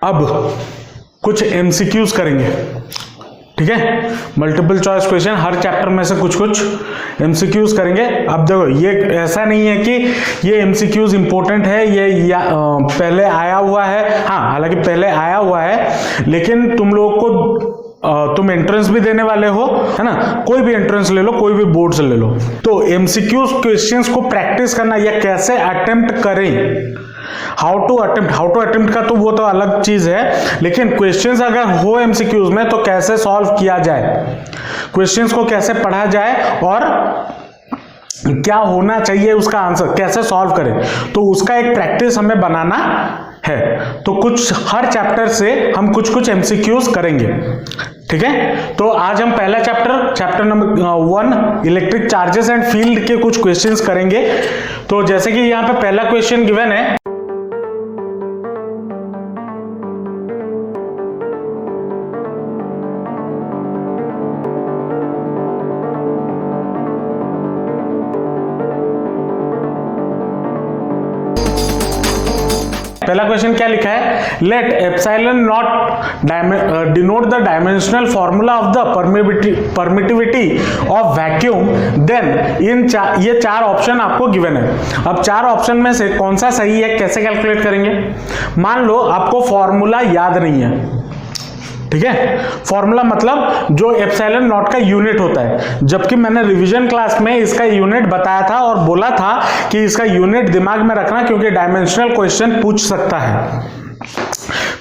अब कुछ एमसीक्यूज करेंगे, ठीक है। मल्टीपल चॉइस क्वेश्चन हर चैप्टर में से कुछ कुछ एमसीक्यूज करेंगे। अब देखो ये ऐसा नहीं है कि ये एमसीक्यूज इंपॉर्टेंट है, ये पहले आया हुआ है, हाँ हालांकि पहले आया हुआ है, लेकिन तुम लोग को तुम एंट्रेंस भी देने वाले हो, है ना, कोई भी एंट्रेंस ले लो, कोई भी बोर्ड से ले लो, तो एमसीक्यूज क्वेश्चंस को प्रैक्टिस करना या कैसे अटेम्प्ट करें, हाउ टू अटेम्प्ट का तो वो तो अलग चीज है, लेकिन क्वेश्चंस अगर हो एमसीक्यूज में तो कैसे सॉल्व किया जाए, क्वेश्चंस को कैसे पढ़ा जाए और क्या होना चाहिए उसका आंसर कैसे सॉल्व करें, तो उसका एक प्रैक्टिस हमें बनाना है। तो कुछ हर चैप्टर से हम कुछ कुछ एमसीक्यूज करेंगे, ठीक है। तो आज हम पहला chapter number 1 electric charges and field के कुछ क्वेश्चंस करेंगे। तो जैसे कि यहाँ पे पहला क्वेश्चन गिवन है, पहला क्वेश्चन क्या लिखा है, let epsilon naught denote the dimensional formula of the permittivity of vacuum, then ये चार ऑप्शन आपको गिवन है। अब चार ऑप्शन में से कौन सा सही है, कैसे कैलकुलेट करेंगे। मान लो आपको फॉर्मूला याद नहीं है, ठीक है, फॉर्मूला मतलब जो एप्सिलॉन नॉट का यूनिट होता है, जबकि मैंने रिवीजन क्लास में इसका यूनिट बताया था और बोला था कि इसका यूनिट दिमाग में रखना क्योंकि डायमेंशनल क्वेश्चन पूछ सकता है।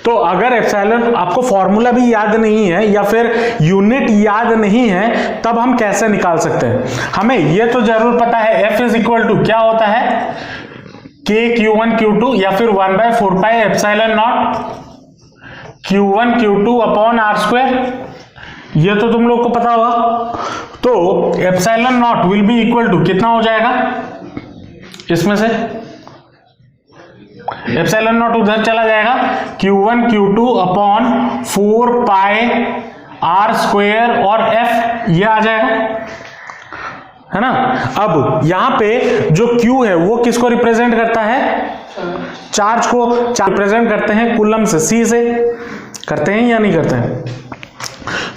तो अगर एप्सिलॉन आपको फॉर्मूला भी याद नहीं है या फिर यूनिट याद नहीं है, तब हम कैसे निकाल सकते हैं। हमें यह तो जरूर पता है F इज इक्वल टू क्या होता है, K Q1 Q2 या फिर 1/4 pi epsilon naught Q1 Q2 upon R square, ये तो तुम लोग को पता होगा। तो epsilon naught will be equal to कितना हो जाएगा, इसमें से एप्सिलॉन नॉट उधर चला जाएगा, Q1 Q2 अपॉन 4 पाई R स्क्वायर और F ये आ जाएगा, है ना। अब यहां पे जो Q है वो किसको रिप्रेजेंट करता है, चार्ज को रिप्रेजेंट करते हैं कूलम से, C से करते हैं या नहीं करते हैं।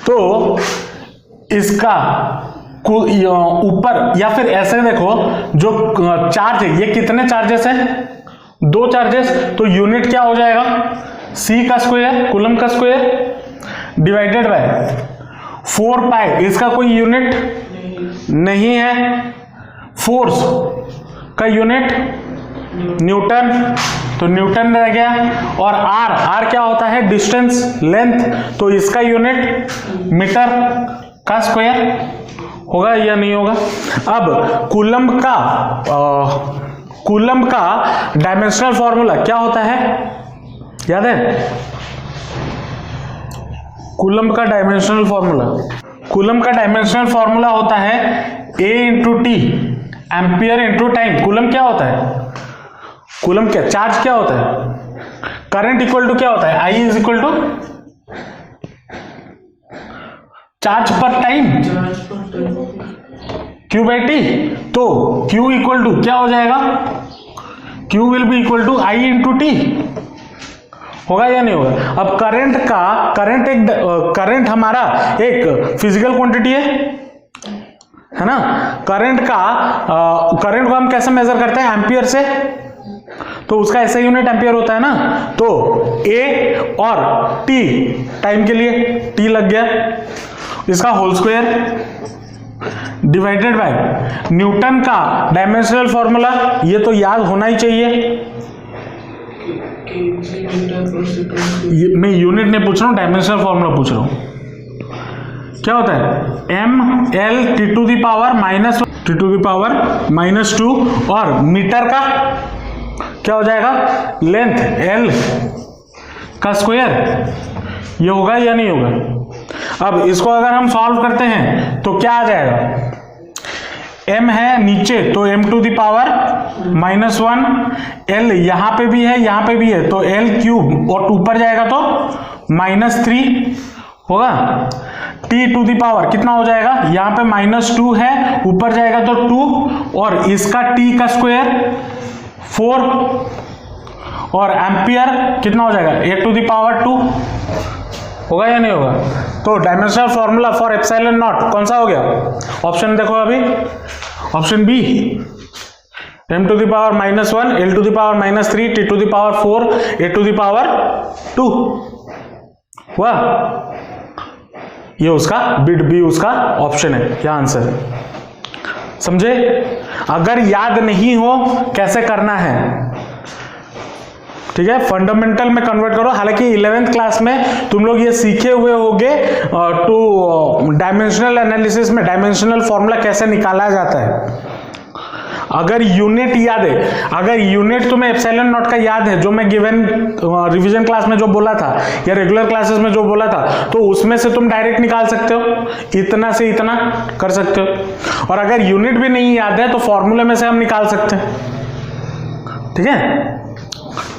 तो इसका ऊपर या फिर ऐसे देखो, जो चार्ज है ये कितने चार्जेस है, 2 चार्जेस, तो यूनिट क्या हो जाएगा, C का स्क्वायर कूलम का स्क्वायर डिवाइडेड बाय 4 पाई, इसका कोई यूनिट नहीं है, फोर्स का यूनिट न्यूटन, तो न्यूटन रह गया, और R क्या होता है, डिस्टेंस लेंथ, तो इसका यूनिट मीटर का स्क्वायर होगा या नहीं होगा। अब कूलम का डायमेंशनल फॉर्मूला क्या होता है, याद है, कूलम का डायमेंशनल फॉर्मूला होता है A into T, ampere into time. Coulomb क्या होता है, कूलम क्या, चार्ज क्या होता है, करंट इक्वल टू क्या होता है, I is equal to charge per time Q by T, तो Q इक्वल टू क्या हो जाएगा, Q will be equal to I into T, होगा या नहीं होगा। अब करंट हमारा एक फिजिकल क्वांटिटी है ना, करंट को हम कैसे मेजर करते हैं, एम्पियर से, तो उसका ऐसा यूनिट एम्पियर होता है ना, तो A और T टाइम के लिए T लग गया, इसका whole square divided by newton का डायमेंशनल फॉर्मूला, ये तो याद होना ही चाहिए, मैं यूनिट नहीं पूछ रहा हूं, डायमेंशनल फॉर्मूला पूछ रहा हूं। क्या होता है, ML T to the power -2, और मीटर का क्या हो जाएगा, लेंथ L का स्क्वायर, ये होगा या नहीं होगा। अब इसको अगर हम सॉल्व करते हैं तो क्या आ जाएगा, M है नीचे तो M to the power -1, L यहां पे भी है यहां पे भी है तो L क्यूब, और ऊपर जाएगा तो -3 होगा, T टू द पावर कितना हो जाएगा, यहां पे -2 है, ऊपर जाएगा तो 2, और इसका T का स्क्वायर 4, और एम्पियर कितना हो जाएगा 8 टू द पावर 2, होगा या नहीं होगा? तो dimensional formula for epsilon naught कौन सा हो गया? ऑप्शन देखो अभी, option B, m to the power -1, l to the power -3, t to the power 4, a to the power 2 हुआ। ये उसका बिट बी उसका ऑप्शन है, क्या आंसर है, समझे? अगर याद नहीं हो कैसे करना है, ठीक है, फंडामेंटल में कन्वर्ट करो। हालांकि 11th क्लास में तुम लोग ये सीखे हुए होगे टू डायमेंशनल एनालिसिस में डायमेंशनल फॉर्मूला कैसे निकाला जाता है। अगर यूनिट याद है, अगर यूनिट तुम्हें एप्सिलॉन नॉट का याद है, जो मैं गिवन रिवीजन क्लास में जो बोला था या रेगुलर क्लासेस में जो बोला था, तो उसमें से तुम डायरेक्ट निकाल सकते हो, इतना से इतना कर सकते हो। और अगर यूनिट भी नहीं याद है तो फॉर्मूले में से हम निकाल सकते हैं, ठीक है।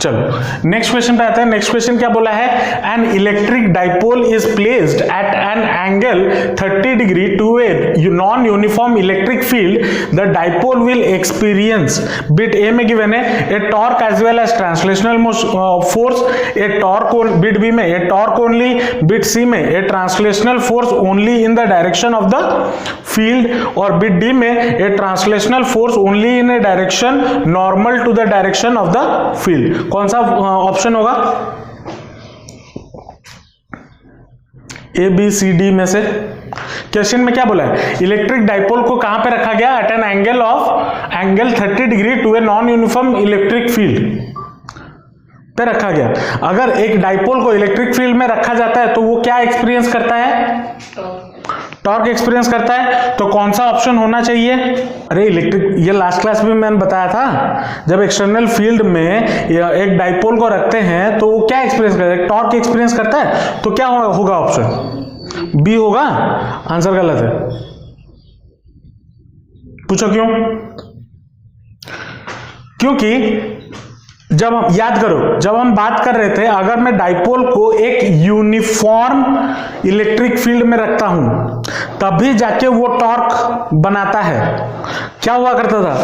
चलो नेक्स्ट क्वेश्चन पे आते हैं। नेक्स्ट क्वेश्चन क्या बोला है? An electric dipole is placed at an angle 30 degree to a non uniform electric field, the dipole will experience, bit A में गिवन है a torque as well as translational force, a torque, bit B में a torque only, bit C में a translational force only in the direction of the field, और bit D में a translational force only in a direction normal to the direction of the field. कौन सा option होगा? A B C D में से। Question में क्या बोला है? इलेक्ट्रिक डाइपोल को कहां पे रखा गया? At an angle 30 degree to a non uniform electric field पे रखा गया। अगर एक डाइपोल को इलेक्ट्रिक फील्ड में रखा जाता है तो वो क्या एक्सपीरियंस करता है? टॉर्क एक्सपीरियंस करता है। तो कौन सा ऑप्शन होना चाहिए? अरे इलेक्ट्रिक, ये लास्ट क्लास में मैंने बताया था, जब एक्सटर्नल फील्ड में एक डाइपोल को रखते हैं तो वो क्या एक्सपीरियंस करता है? टॉर्क एक्सपीरियंस करता है। तो क्या होगा? ऑप्शन बी होगा। आंसर गलत है। पूछो क्यों? क्योंकि जब हम याद करो, जब हम बात कर रहे थे, अगर मैं डाइपोल को एक यूनिफॉर्म इलेक्ट्रिक फील्ड में रखता हूं तभी जाके वो टॉर्क बनाता है। क्या हुआ करता था?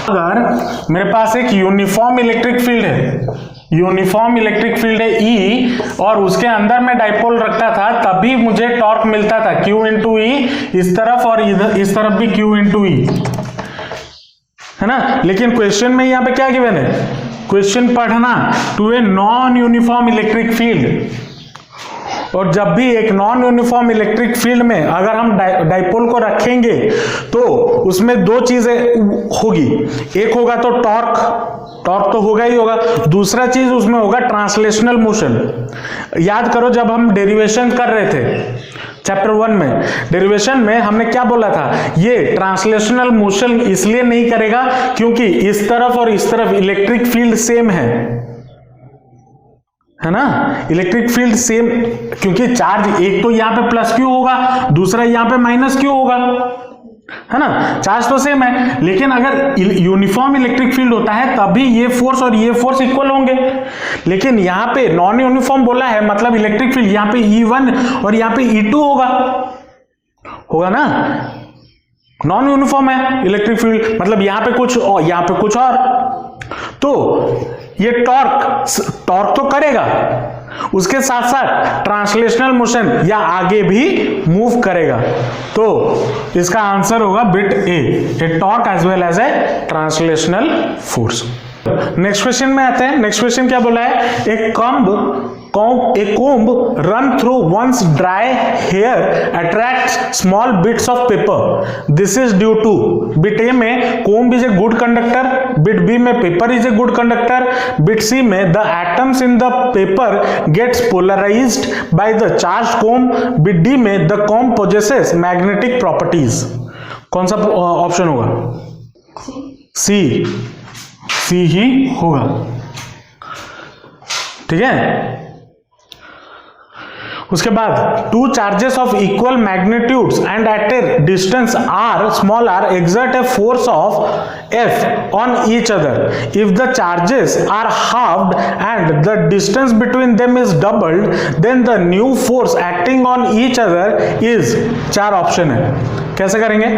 अगर मेरे पास एक यूनिफॉर्म इलेक्ट्रिक फील्ड है, यूनिफॉर्म इलेक्ट्रिक फील्ड है E, और उसके अंदर मैं डाइपोल रखता था, तभी मुझे टॉर्क मिलता था Q इंटू ई इस तरफ, और इधर इस तरफ भी Q इंटू ई, है ना। लेकिन क्वेश्चन में यहां पे क्या गिवन है? क्वेश्चन पढ़ना, to a non uniform electric field. और जब भी एक नॉन यूनिफॉर्म इलेक्ट्रिक फील्ड में अगर हम डाइपोल को रखेंगे तो उसमें दो चीजें होगी। एक होगा तो टॉर्क तो होगा ही होगा, दूसरा चीज उसमें होगा ट्रांसलेशनल मोशन। याद करो जब हम डेरिवेशन कर रहे थे चैप्टर 1 में, डेरिवेशन में हमने क्या बोला था? ये ट्रांसलेशनल मोशन इसलिए नहीं करेगा क्योंकि इस तरफ और इस तरफ इलेक्ट्रिक फील्ड सेम है ना। इलेक्ट्रिक फील्ड सेम, क्योंकि चार्ज एक तो यहां पे प्लस क्यू होगा, दूसरा यहां पे माइनस क्यू होगा, है ना। चार्ज तो सेम है, लेकिन अगर यूनिफॉर्म इलेक्ट्रिक फील्ड होता है तभी ये फोर्स और ये फोर्स इक्वल होंगे। लेकिन यहां पे नॉन यूनिफॉर्म बोला है, मतलब इलेक्ट्रिक फील्ड यहां पे E1 और यहां पे E2 होगा ना। नॉन यूनिफॉर्म है इलेक्ट्रिक फील्ड, मतलब यहां पे कुछ और यहां पे कुछ और। तो ये टॉर्क तो करेगा, उसके साथ साथ ट्रांसलेशनल मोशन या आगे भी मूव करेगा। तो इसका आंसर होगा bit a torque as well as a translational force. Next question में आते हैं। नेक्स्ट क्वेश्चन क्या बोला है? ए comb run through one's dry hair attracts small bits of paper. This is due to, bit A में comb is a good conductor, bit B में paper is a good conductor, bit C में the atoms in the paper gets polarized by the charged comb, bit D में the comb possesses magnetic properties. कौन सा option होगा? सी ही होगा, ठीक है। उसके बाद two charges of equal magnitudes and at a distance r small r exert a force of F on each other. If the charges are halved and the distance between them is doubled, then the new force acting on each other is, चार option है, कैसे करेंगे?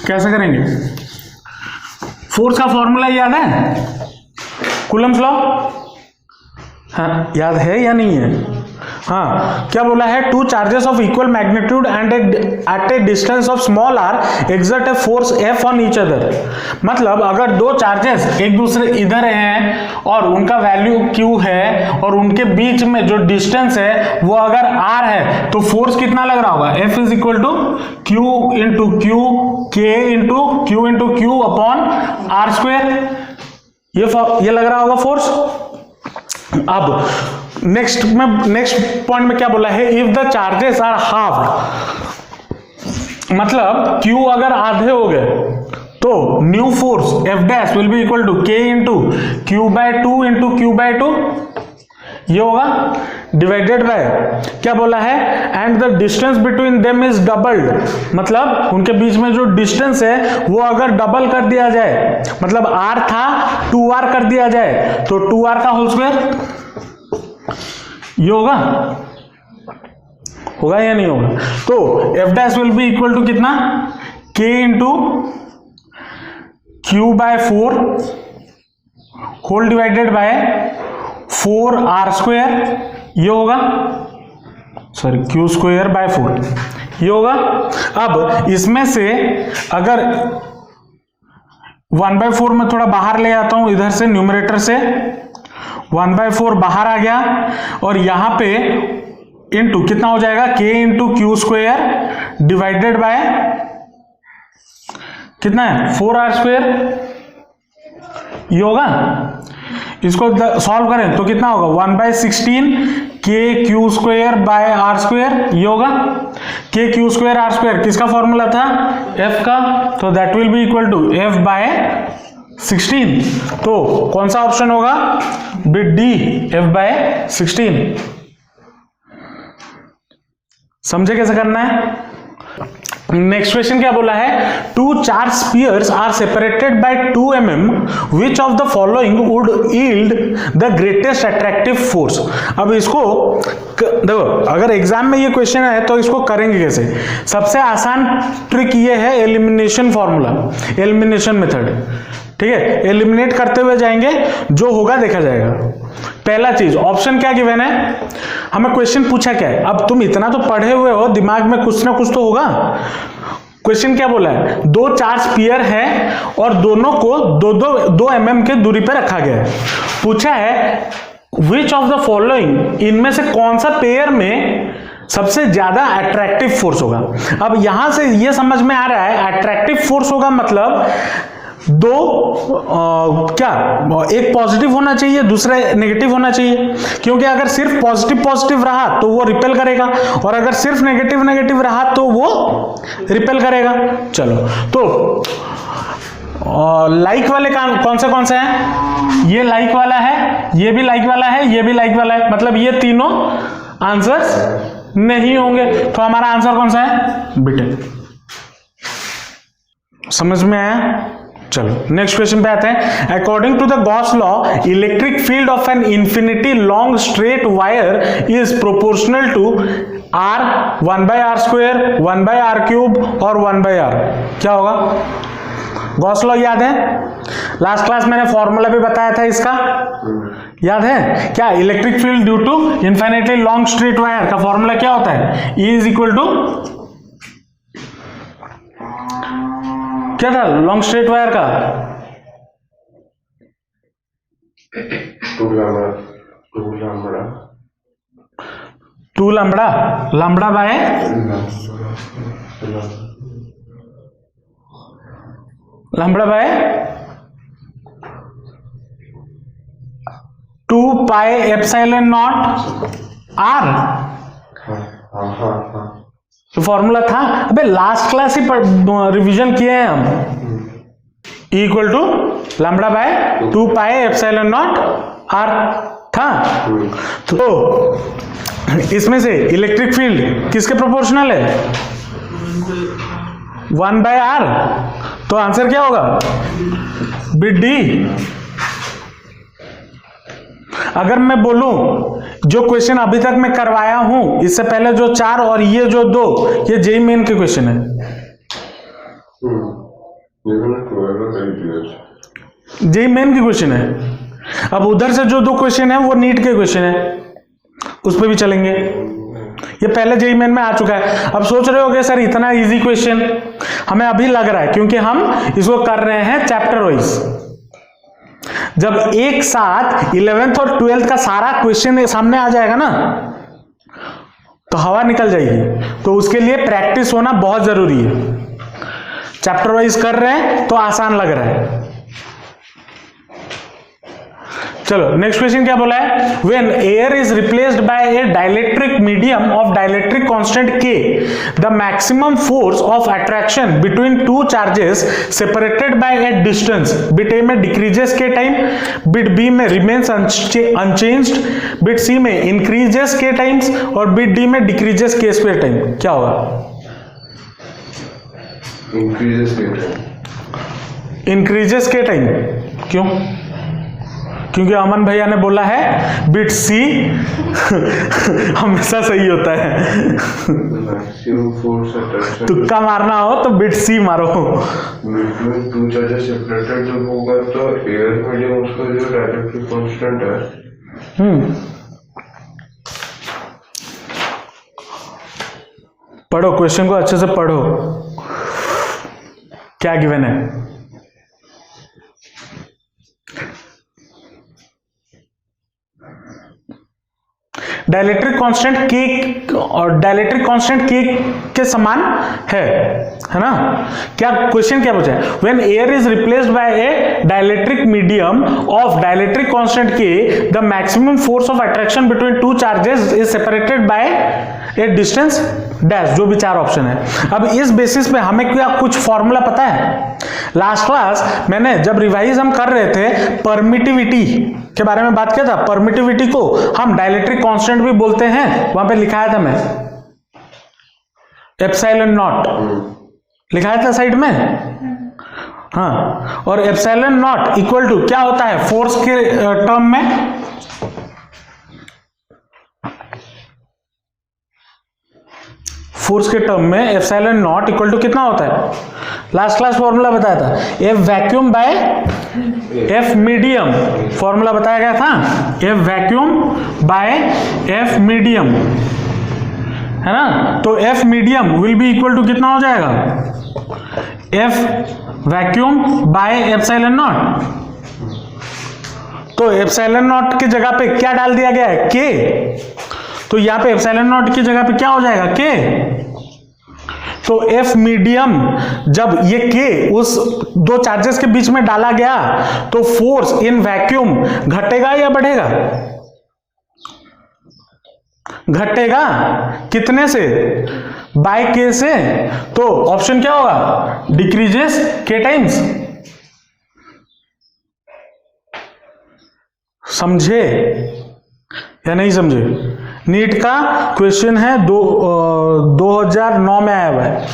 कैसे करेंगे? Force का formula याद है, Coulomb's law? हाँ, याद है या नहीं है? हाँ, क्या बोला है? Two charges of equal magnitude and at a distance of small r exert a force F on each other. मतलब अगर दो चार्जेस एक दूसरे इधर हैं और उनका वैल्यू क्यू है और उनके बीच में जो डिस्टेंस है वो अगर आर है तो फोर्स कितना लग रहा होगा? F is equal to Q into Q K into Q upon R square. ये लग रहा होगा फोर्स। अब नेक्स्ट पॉइंट में क्या बोला है? If the charges are half, मतलब Q अगर आधे हो गए तो new force F dash will be equal to K into Q by two into Q by two, ये होगा डिवाइडेड बाय क्या बोला है? And the distance between them is doubled, मतलब उनके बीच में जो डिस्टेंस है वो अगर डबल कर दिया जाए, मतलब R था 2R कर दिया जाए तो 2R का होल स्क्वायर, ये होगा या नहीं होगा? तो F dash will be equal to कितना? K into Q by 4 whole divided by 4R square, ये होगा, सॉरी क्यू स्क्वायर बाय 4, ये होगा। अब इसमें से अगर 1/4 में थोड़ा बाहर ले आता हूं, इधर से न्यूमरेटर से 1/4 बाहर आ गया और यहां पे इंटू कितना हो जाएगा? K into Q square divided bye कितना है? 4R स्क्वायर, ये होगा। इसको सॉल्व करें तो कितना होगा? 1/16 K Q square by R square, ये होगा। K Q square R square किसका फॉर्मूला था? F का, तो that will be equal to F by 16। तो कौन सा ऑप्शन होगा? Bit D, F by 16। समझे कैसे करना है? नेक्स्ट क्वेश्चन क्या बोला है? Two charge spheres are separated by 2 mm, which of the following would yield the greatest attractive force. अब इसको देखो, अगर एग्जाम में ये क्वेश्चन है तो इसको करेंगे कैसे? सबसे आसान ट्रिक ये है एलिमिनेशन फॉर्मूला, एलिमिनेशन मेथड, ठीक है? एलिमिनेट करते हुए जाएंगे, जो होगा देखा जाएगा। पहला चीज, ऑप्शन क्या गिवन है? हमें क्वेश्चन पूछा क्या है? अब तुम इतना तो पढ़े हुए हो, दिमाग में कुछ ना कुछ तो होगा। क्वेश्चन क्या बोला है? दो चार्ज स्पीयर है और दोनों को 2 mm के दूरी पर रखा गया है। पूछा है विच ऑफ द फॉलोइंग, इनमें से कौन सा पेयर में सबसे ज्यादा अट्रैक्टिव फोर्स होगा। अब यहां से यह समझ में आ रहा है अट्रैक्टिव फोर्स होगा मतलब क्या एक पॉजिटिव होना चाहिए, दूसरा नेगेटिव होना चाहिए, क्योंकि अगर सिर्फ पॉजिटिव रहा तो वो रिपेल करेगा और अगर सिर्फ नेगेटिव रहा तो वो रिपेल करेगा। चलो, तो लाइक वाले कौन से हैं? ये लाइक वाला है, ये भी लाइक वाला है, ये भी लाइक वाला है, मतलब ये तीनों आंसर्स नहीं होंगे। तो हमारा आंसर कौन सा है? बीटेन। समझ में आया? चलो नेक्स्ट क्वेश्चन पे आते हैं। According to the Gauss law, electric field of an infinity long straight wire is proportional to R 1/r square, 1/r cube और 1/r। क्या होगा? गॉस लॉ याद है? लास्ट क्लास मैंने फॉर्मूला भी बताया था इसका, याद है क्या? Electric field due to infinitely long straight wire का फॉर्मूला क्या होता है? E इज इक्वल टू क्या था लॉन्ग स्ट्रेट वायर का? 2 lambda by lambda by 2 pi epsilon naught R। तो फॉर्मूला था, अबे लास्ट क्लास ही रिवीजन किए हैं हम। E equal to lambda by 2 pi epsilon naught R था। तो इसमें से इलेक्ट्रिक फील्ड किसके प्रोपोर्शनल है? 1/r। तो आंसर क्या होगा? Bit D. अगर मैं बोलूं जो क्वेश्चन अभी तक मैं करवाया हूं, इससे पहले जो 4 और ये जो 2, ये जेईई मेन के क्वेश्चन है। जेई मेन की क्वेश्चन है। अब उधर से जो 2 क्वेश्चन है वो नीट के क्वेश्चन है, उस पर भी चलेंगे। ये पहले जेई मेन में आ चुका है। अब सोच रहे होगे सर इतना इजी क्वेश्चन हमें अभी लग रहा है, क्योंकि हम इसको कर रहे हैं चैप्टर वाइज। जब एक साथ 11th और 12th का सारा क्वेश्चन सामने आ जाएगा ना तो हवा निकल जाएगी। तो उसके लिए प्रैक्टिस होना बहुत जरूरी है। चैप्टर वाइज कर रहे हैं तो आसान लग रहा है। चलो नेक्स्ट क्वेश्चन क्या बोला है, when air is replaced by a dielectric medium of dielectric constant K, the maximum force of attraction between 2 charges separated by a distance, bit A में decreases K time, bit B में remains unchanged, bit C में increases K times और bit D में decreases K square time. क्या होगा? Increases के time. क्यों? क्योंकि अमन भैया ने बोला है बिट सी हमेशा सही होता है। तुक्का मारना हो तो बिट सी मारो। बिटवीन 2 चार्जेस सेपरेटेड जब होगा तो एयर मीडियम उसका जो डाइलेक्ट्रिक कांस्टेंट है। पढ़ो क्वेश्चन को अच्छे से पढ़ो, क्या गिवन है। डाइलेक्ट्रिक कांस्टेंट के और डाइलेक्ट्रिक कांस्टेंट के समान है ना। क्या क्वेश्चन क्या पूछा है, when air is replaced by a dielectric medium of dielectric constant K, the maximum force of attraction between 2 charges is separated by a distance dash, जो भी 4 ऑप्शन है। अब इस बेसिस पे हमें क्या कुछ फॉर्मूला पता है? लास्ट क्लास मैंने जब रिवाइज हम कर रहे थे परमिटिविटी के बारे में बात किया था। परमिटिविटी को हम डाइलेक्ट्रिक कांस्टेंट भी बोलते हैं, वहां पे लिखाया था मैं एप्सिलॉन नॉट, लिखाया था साइड में। हाँ, और एप्सिलॉन नॉट इक्वल टू क्या होता है फोर्स के टर्म में, फोर्स के टर्म में एप्सिलॉन नॉट इक्वल टू कितना होता है? लास्ट क्लास फॉर्मूला बताया था F vacuum by F medium, formula बताया गया था F vacuum by F medium, है ना। तो F medium will be equal to कितना हो जाएगा? F vacuum by epsilon naught. तो एप्सिलॉन नॉट की जगह पे क्या डाल दिया गया है? के। तो यहां पे एप्सिलॉन नॉट की जगह पे क्या हो जाएगा? के। तो एफ मीडियम जब ये के उस 2 चार्जेस के बीच में डाला गया तो फोर्स इन वैक्यूम घटेगा या बढ़ेगा? घटेगा। कितने से? बाय के से। तो ऑप्शन क्या होगा? डिक्रीजेस के टाइम्स। समझे या नहीं समझे? नीट का क्वेश्चन है 2009 में आया हुआ है।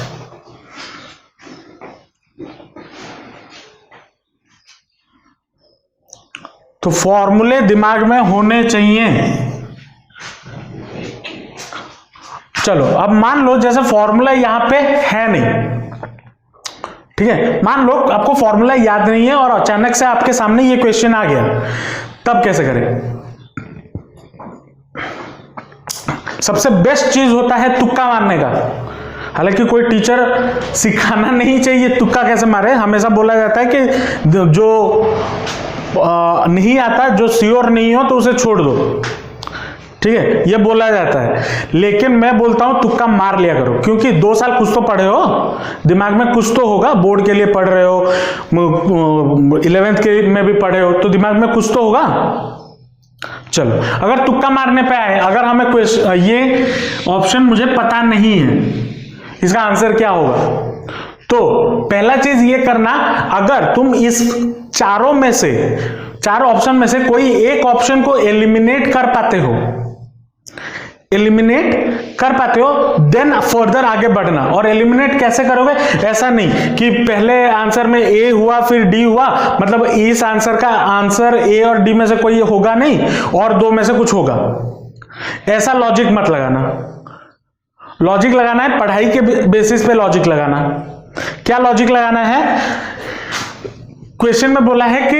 तो फॉर्मूले दिमाग में होने चाहिए। चलो अब मान लो जैसे फॉर्मूला यहां पे है नहीं, ठीक है, मान लो आपको फॉर्मूला याद नहीं है और अचानक से आपके सामने ये क्वेश्चन आ गया, तब कैसे करें? सबसे बेस्ट चीज होता है तुक्का मारने का। हालांकि कोई टीचर सिखाना नहीं चाहिए तुक्का कैसे मारे, हमेशा बोला जाता है कि जो नहीं आता, जो श्योर नहीं हो तो उसे छोड़ दो, ठीक है, ये बोला जाता है। लेकिन मैं बोलता हूं तुक्का मार लिया करो, क्योंकि 2 साल कुछ तो पढ़े हो, दिमाग में कुछ तो होगा, बोर्ड के लिए पढ़ रहे हो, 11th के में भी पढ़े हो, तो दिमाग में कुछ तो होगा। चलो अगर तुक्का मारने पे आए, अगर हमें ये ऑप्शन मुझे पता नहीं है इसका आंसर क्या होगा, तो पहला चीज ये करना, अगर तुम इस चारों में से, 4 ऑप्शन में से कोई एक ऑप्शन को एलिमिनेट कर पाते हो, एलिमिनेट कर पाते हो, देन फर्दर आगे बढ़ना। और एलिमिनेट कैसे करोगे? ऐसा नहीं कि पहले आंसर में ए हुआ फिर डी हुआ, मतलब इस आंसर का आंसर ए और डी में से कोई होगा नहीं और 2 में से कुछ होगा, ऐसा लॉजिक मत लगाना। लॉजिक लगाना है पढ़ाई के बेसिस पे, लॉजिक लगाना। क्या लॉजिक लगाना है? क्वेश्चन में बोला है कि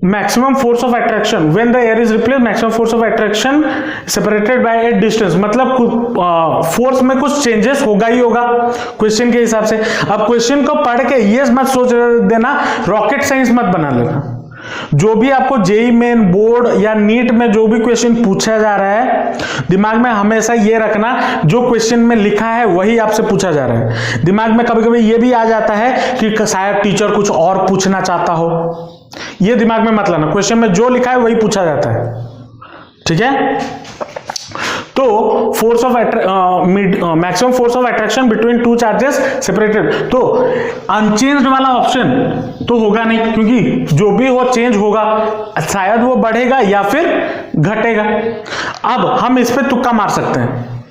maximum force of attraction when the air is replace, maximum force of attraction separated by a distance, मतलब फोर्स में कुछ चेंजेस होगा ही होगा क्वेश्चन के हिसाब से। अब क्वेश्चन को पढ़ के ये मत सोच देना, रॉकेट साइंस मत बना लेना। जो भी आपको जेई मेन, बोर्ड या नीट में जो भी क्वेश्चन पूछा जा रहा है, दिमाग में हमेशा ये रखना जो क्वेश्चन में लिखा है वही आपसे पूछा जा रहा है। दिमाग में कभी कभी ये भी आ जाता है कि शायद टीचर कुछ और पूछना चाहता हो, ये दिमाग में मत लाना, क्वेश्चन में जो लिखा है वही पूछा जाता है, ठीक है। तो force of maximum force of attraction between two charges separated, तो अनचेंज्ड वाला ऑप्शन तो होगा नहीं, क्योंकि जो भी हो चेंज होगा, शायद वो बढ़ेगा या फिर घटेगा। अब हम इस पे तुक्का मार सकते हैं।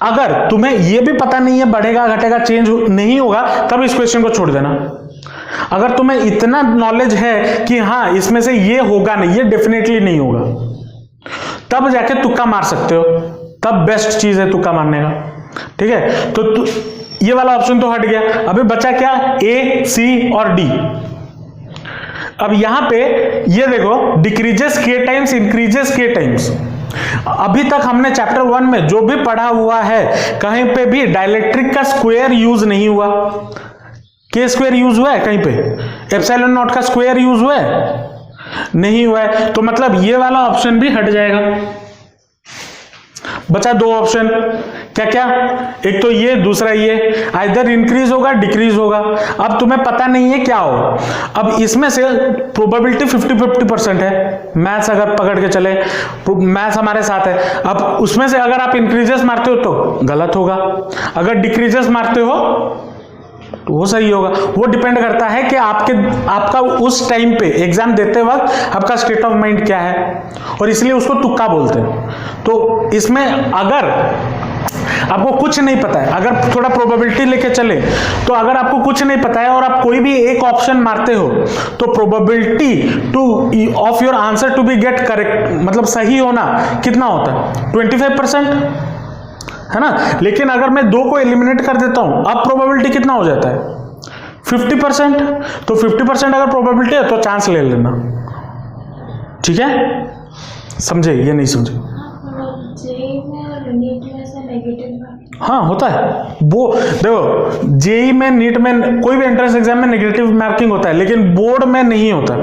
अगर तुम्हें ये भी पता नहीं है बढ़ेगा घटेगा चेंज नहीं होगा, तब इस क्वेश्चन को छोड़ देना। अगर तुम्हें इतना नॉलेज है कि हाँ इसमें से ये होगा नहीं, ये डेफिनेटली नहीं होगा, तब जाके तुक्का मार सकते हो, तब बेस्ट चीज है तुक्का मारने का, ठीक है। तो ये वाला ऑप्शन तो हट गया। अभी बचा क्या, ए, सी और डी। अब यहां पे ये देखो, डिक्रीजेस के टाइम्स, इंक्रीजेस के टाइम्स। अभी तक हमने चैप्टर 1 में जो भी पढ़ा हुआ है, कहीं पे भी डाइलेक्ट्रिक का स्क्वायर यूज नहीं हुआ। के स्क्वायर यूज हुआ है कहीं पे? एप्सिलॉन नॉट का स्क्वायर यूज हुआ है? नहीं हुआ है। तो मतलब ये वाला ऑप्शन भी हट जाएगा। बचा दो ऑप्शन, क्या क्या, एक तो ये, दूसरा ये, आइदर इंक्रीज होगा डिक्रीज होगा। अब तुम्हें पता नहीं है क्या होगा। अब इसमें से प्रोबेबिलिटी 50-50% है, मैथ्स अगर पकड़ के चले, मैथ्स हमारे साथ है। अब उसमें से अगर आप इंक्रीजेस मारते हो तो गलत होगा, अगर डिक्रीजेस मारते हो तो वो सही होगा। वो डिपेंड करता है कि आपका उस टाइम पे एग्जाम देते वक्त आपका स्टेट ऑफ माइंड क्या है, और इसलिए उसको तुक्का बोलते हैं। तो इसमें अगर आपको कुछ नहीं पता है, अगर थोड़ा प्रोबेबिलिटी लेके चले, तो अगर आपको कुछ नहीं पता है और आप कोई भी एक ऑप्शन मारते हो, तो probability to of your answer to be get correct, मतलब सही होना कितना होता है? 25%, है ना। लेकिन अगर मैं 2 को एलिमिनेट कर देता हूं, अब प्रोबेबिलिटी कितना हो जाता है? 50%। तो 50% अगर प्रोबेबिलिटी है तो चांस ले लेना, ठीक है। समझे या नहीं समझे? हाँ होता है। वो देखो, जेई में, नीट में, कोई भी एंट्रेंस एग्जाम में नेगेटिव मार्किंग होता है, लेकिन बोर्ड में नहीं होता।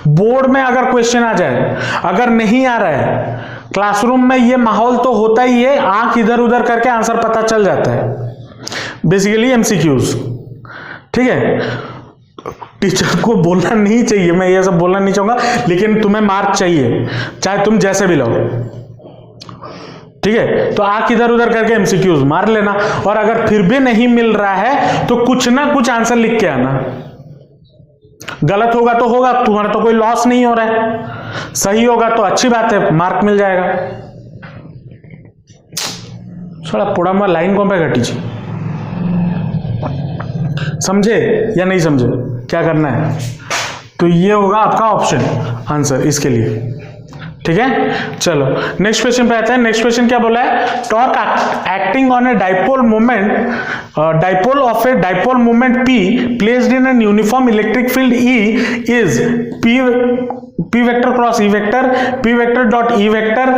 बोर्ड में अगर क्वेश्चन आ जाए, अगर नहीं आ रहा है, क्लासरूम में ये माहौल तो होता ही है, आंख इधर उधर करके आंसर पता चल जाता है, बेसिकली एमसीक्यूज, ठीक है। टीचर को बोलना नहीं चाहिए, मैं ये सब बोलना नहीं चाहूंगा, लेकिन तुम्हें मार्क चाहिए, चाहे तुम जैसे भी लो, ठीक है। तो आंख इधर उधर करके एमसीक्यूज मार लेना, और अगर फिर भी नहीं मिल रहा है तो कुछ ना कुछ आंसर लिख के आना। गलत होगा तो होगा, तुम्हारा तो कोई लॉस नहीं हो रहा है, सही होगा तो अच्छी बात है, मार्क मिल जाएगा। थोड़ा पुड़ा में लाइन कौन पे घटी, समझे या नहीं समझे क्या करना है? तो ये होगा आपका ऑप्शन आंसर इसके लिए, ठीक है। चलो नेक्स्ट क्वेश्चन पे आते हैं। नेक्स्ट क्वेश्चन क्या बोला है? Torque acting on a dipole moment, dipole of a dipole moment P placed in an uniform electric field E is P vector cross E vector, P vector dot E vector,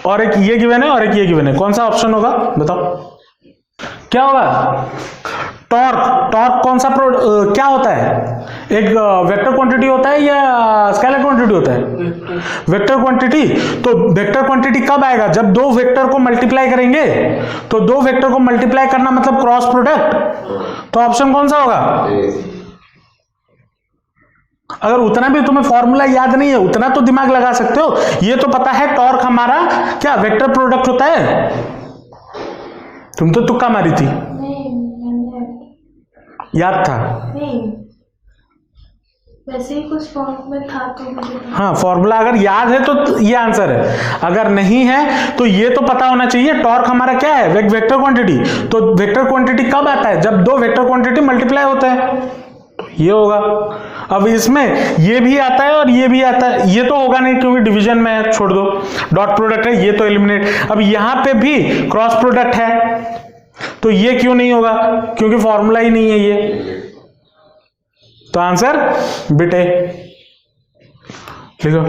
और एक ये given है और एक ये given है। कौन सा ऑप्शन होगा बताओ, क्या होगा? टॉर्क कौन सा क्या होता है? एक वेक्टर क्वांटिटी होता है या स्केलर क्वांटिटी होता है? Vector quantity. तो वेक्टर क्वांटिटी कब आएगा? जब 2 वेक्टर को मल्टीप्लाई करेंगे। तो 2 वेक्टर को मल्टीप्लाई करना मतलब क्रॉस प्रोडक्ट। तो ऑप्शन कौन सा होगा? अगर उतना भी तुम्हें फॉर्मूला याद नहीं है, उतना तो दिमाग लगा सकते हो। ये तो पता है टॉर्क हमारा क्या वेक्टर प्रोडक्ट होता है। तुम तो तुक्का मारी थी, याद था? नहीं, वैसे ही कुछ फॉर्म में था तो मुझे। हाँ, फॉर्मूला अगर याद है तो ये आंसर है, अगर नहीं है तो ये तो पता होना चाहिए। टॉर्क हमारा क्या है? Vector quantity. तो वेक्टर क्वांटिटी कब आता है? जब 2 वेक्टर क्वांटिटी मल्टीप्लाई होता है, तो ये होगा। अब इसमें ये भी आता है और ये भी आता है, ये तो होगा नहीं क्योंकि डिवीजन में है, छोड़ दो। डॉट प्रोडक्ट है, ये तो एलिमिनेट। अब यहां पे भी क्रॉस प्रोडक्ट है, तो ये क्यों नहीं होगा? क्योंकि फॉर्मूला ही नहीं है ये। तो आंसर बिट ए। लिखो,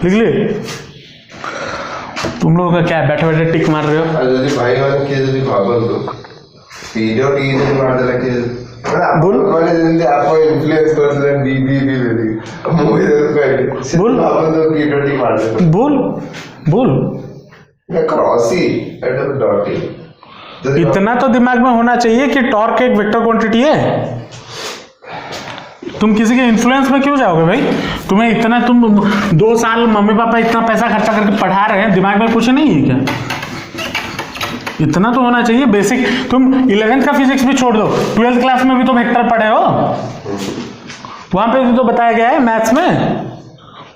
लिख लिए? तुम लोगों का क्या बैठे बैठे टिक मार रहे हो? যদি ভাই মানে কে যদি পাগল তো ভিডিও টি যদি মারতে লাগে बोल মানে যদি আপনি ইনফ্লুয়েন্স করছিলেন বি বেবি মুভি দেখতে बोल আপনি তো ভিডিও টি মারতে बोल बोल না क्रॉसी এটা তো डॉटी इतना तो दिमाग में होना चाहिए कि टॉर्क एक वेक्टर क्वांटिटी है। तुम किसी के इन्फ्लुएंस में क्यों जाओगे भाई? तुम्हें इतना, तुम 2 साल मम्मी पापा इतना पैसा खर्चा करके पढ़ा रहे हैं, दिमाग में कुछ नहीं है क्या? इतना तो होना चाहिए बेसिक। तुम 11th का फिजिक्स भी छोड़ दो, 12th क्लास में भी तो वेक्टर पढ़े हो, वहां पे भी तो बताया गया है मैथ्स में।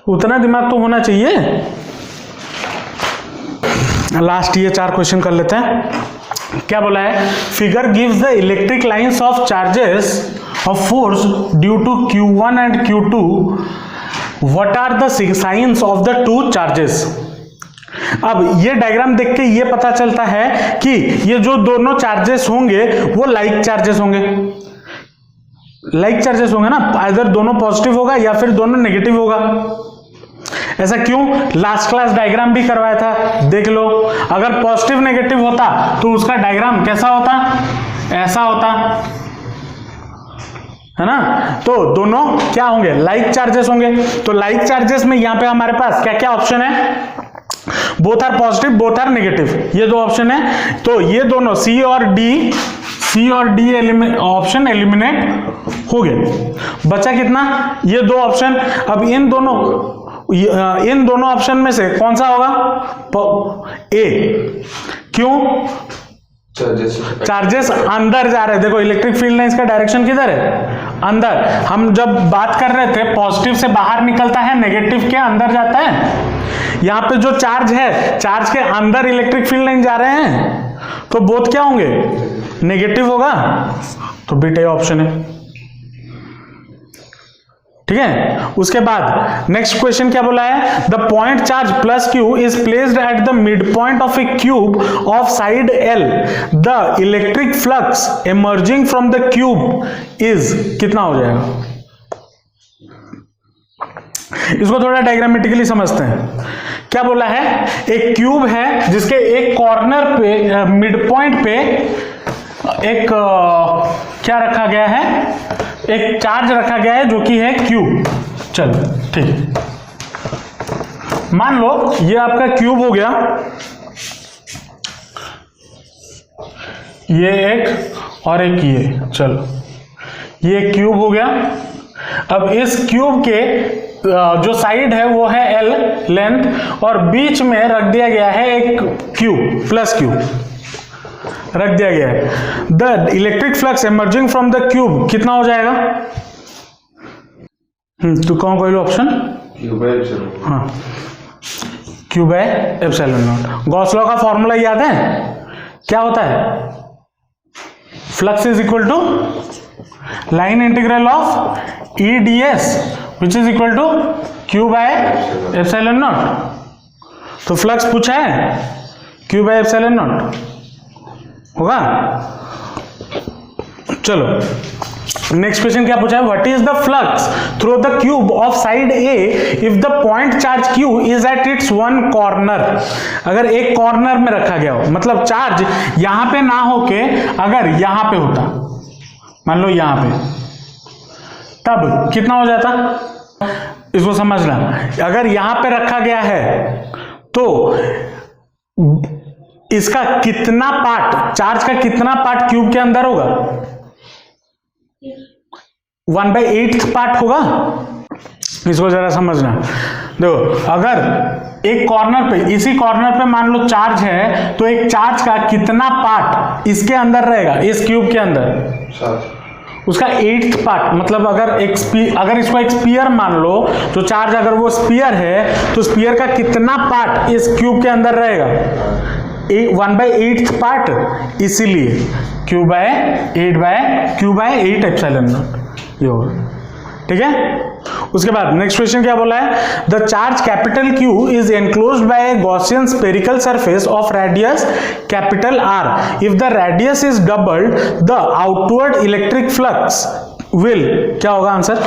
उतना दिमाग तो होना चाहिए। लास्ट ये 4 क्वेश्चन कर लेते हैं। क्या बोला है? Figure gives the electric lines of charges of force due to Q1 and Q2. What are the signs of the two charges? अब ये डायग्राम देख के ये पता चलता है कि ये जो दोनों चार्जेस होंगे वो लाइक चार्जेस होंगे। लाइक चार्जेस होंगे ना, आइदर दोनों पॉजिटिव होगा या फिर दोनों नेगेटिव होगा। ऐसा क्यों? लास्ट क्लास डायग्राम भी करवाया था, देख लो। अगर पॉजिटिव नेगेटिव होता तो उसका डायग्राम कैसा होता? ऐसा होता है ना। तो दोनों क्या होंगे? लाइक चार्जेस होंगे। तो लाइक चार्जेस में यहां पे हमारे पास क्या क्या ऑप्शन है? Both are positive, both are negative, ये 2 ऑप्शन है। तो ये दोनों सी और डी ऑप्शन एलिमिनेट हो गए। बचा कितना? ये 2 ऑप्शन। अब इन दोनों ऑप्शन में से कौन सा होगा? ए। क्यों? चार्जेस अंदर जा रहे हैं। देखो इलेक्ट्रिक फील्ड लाइंस का डायरेक्शन किधर है? अंदर। हम जब बात कर रहे थे पॉजिटिव से बाहर निकलता है, नेगेटिव के अंदर जाता है। यहां पे जो चार्ज है, चार्ज के अंदर इलेक्ट्रिक फील्ड लाइन जा रहे हैं, तो बोथ क्या होंगे? नेगेटिव होगा। तो बीटा ऑप्शन है। ठीक है। उसके बाद नेक्स्ट क्वेश्चन क्या बोला है? The point charge plus Q is placed at the mid point of A cube of side L. The electric flux emerging from the cube is कितना हो जाएगा? इसको थोड़ा डायग्रामेटिकली समझते हैं। क्या बोला है? एक क्यूब है जिसके एक कॉर्नर पे मिड पॉइंट पे एक क्या रखा गया है? एक चार्ज रखा गया है जो कि है क्यूब। चलो ठीक, मान लो ये आपका क्यूब हो गया, ये एक और एक ये। चलो ये क्यूब हो गया। अब इस क्यूब के जो साइड है वो है एल लेंथ, और बीच में रख दिया गया है एक क्यूब, प्लस क्यूब रख दिया गया है। The electric flux emerging from the cube कितना हो जाएगा? तो कौन कोई ऑप्शन? हाँ, Q by epsilon naught. Gauss law का फॉर्मूला याद है? क्या होता है? Flux is equal to line integral of E D S which is equal to Q by epsilon naught. तो फ्लक्स पूछा है, क्यू बाय एप्सिलॉन नॉट होगा। चलो नेक्स्ट क्वेश्चन क्या पूछा है? What is the flux through the cube of side A if the point charge Q is at its one corner. अगर एक कॉर्नर में रखा गया हो, मतलब चार्ज यहां पे ना होके अगर यहां पे होता, मान लो यहां पे, तब कितना हो जाता? इसको समझना। अगर यहां पे रखा गया है तो इसका कितना पार्ट, चार्ज का कितना पार्ट क्यूब के अंदर होगा? 1/8 पार्ट होगा। इसको जरा समझना। देखो अगर एक कॉर्नर पे, इसी कॉर्नर पे मान लो चार्ज है, तो एक चार्ज का कितना पार्ट इसके अंदर रहेगा, इस क्यूब के अंदर? उसका 8th पार्ट। मतलब अगर इसको एक स्फीयर मान लो, तो चार्ज अगर वो स्फीयर है तो स्फीयर का कितना पार्ट इस क्यूब के अंदर रहेगा? 1/8 पार्ट। इसीलिए क्यू बाय 8 एप्सिलॉन नॉट ये होगा। ठीक है। उसके बाद नेक्स्ट क्वेश्चन क्या बोला है? The charge capital Q is enclosed bye A Gaussian spherical surface of radius capital R. If the radius is doubled the outward electric flux will क्या होगा answer?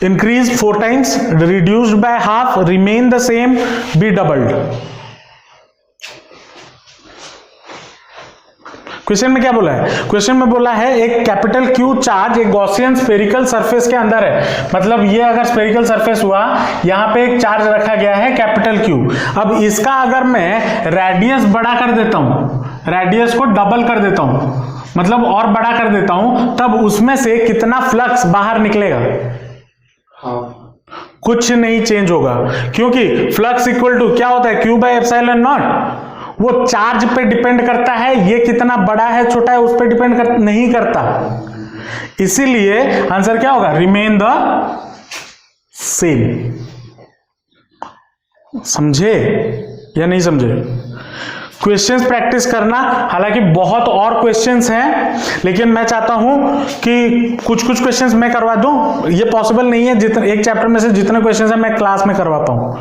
Increase 4 times, reduced by half, remain the same, B doubled. Question में क्या बोला है? Question में बोला है एक कैपिटल क्यू चार्ज एक गॉसियन स्फेरिकल सरफेस के अंदर है। मतलब ये अगर स्फेरिकल सरफेस हुआ, यहां पे एक चार्ज रखा गया है कैपिटल क्यू। अब इसका अगर मैं रेडियस बड़ा कर देता हूं, रेडियस को डबल कर देता हूं, मतलब और बड़ा कर देता हूं, तब उसमें से कितना फ्लक्स बाहर निकलेगा? कुछ नहीं चेंज होगा, क्योंकि फ्लक्स इक्वल टू क्या होता है? Q by epsilon not. वो चार्ज पे डिपेंड करता है, ये कितना बड़ा है छोटा है उस पे डिपेंड नहीं करता। इसीलिए आंसर क्या होगा? Remain the same. समझे या नहीं समझे? क्वेश्चंस प्रैक्टिस करना, हालांकि बहुत और क्वेश्चंस हैं, लेकिन मैं चाहता हूं कि कुछ क्वेश्चंस मैं करवा दूं। ये पॉसिबल नहीं है जितने एक चैप्टर में से जितने क्वेश्चंस हैं मैं क्लास में करवा पाऊं।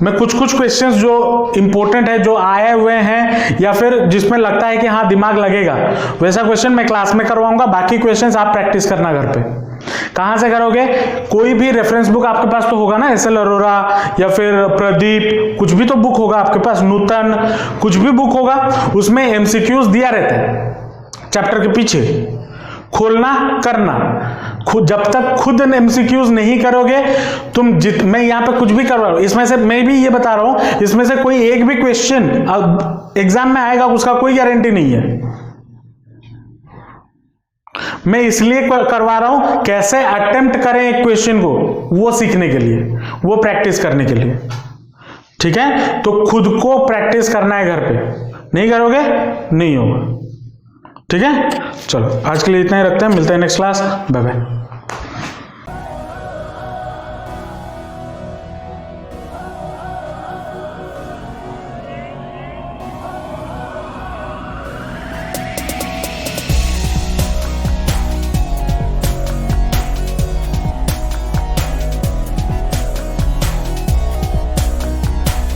मैं कुछ क्वेश्चंस जो इंपॉर्टेंट है, जो आए हुए हैं या फिर जिसमें लगता है कि हाँ दिमाग लगेगा, वैसा क्वेश्चन मैं क्लास में करवाऊंगा। बाकी क्वेश्चंस आप प्रैक्टिस करना घर पे। कहां से करोगे? कोई भी रेफरेंस बुक आपके पास तो होगा ना, एस.एल. अरोरा या फिर प्रदीप, कुछ भी तो बुक होगा आपके पास, नूतन, कुछ भी बुक होगा, उसमें एमसीक्यूज दिया रहता है चैप्टर के पीछे। खोलना, करना। जब तक खुद एमसीक्यूज नहीं करोगे तुम मैं यहां पे कुछ भी कर रहा हूं, इसमें से मैं भी ये बता रहा हूं, इसमें से कोई एक भी क्वेश्चन एग्जाम में आएगा उसका कोई गारंटी नहीं है। मैं इसलिए करवा रहा हूं कैसे अटेम्प्ट करें एक क्वेश्चन को, वो सीखने के लिए, वो प्रैक्टिस करने के लिए। ठीक है, तो खुद को प्रैक्टिस करना है घर पे। नहीं करोगे नहीं होगा। ठीक है, चलो आज के लिए इतना ही रखते हैं, मिलते हैं नेक्स्ट क्लास। Bye bye.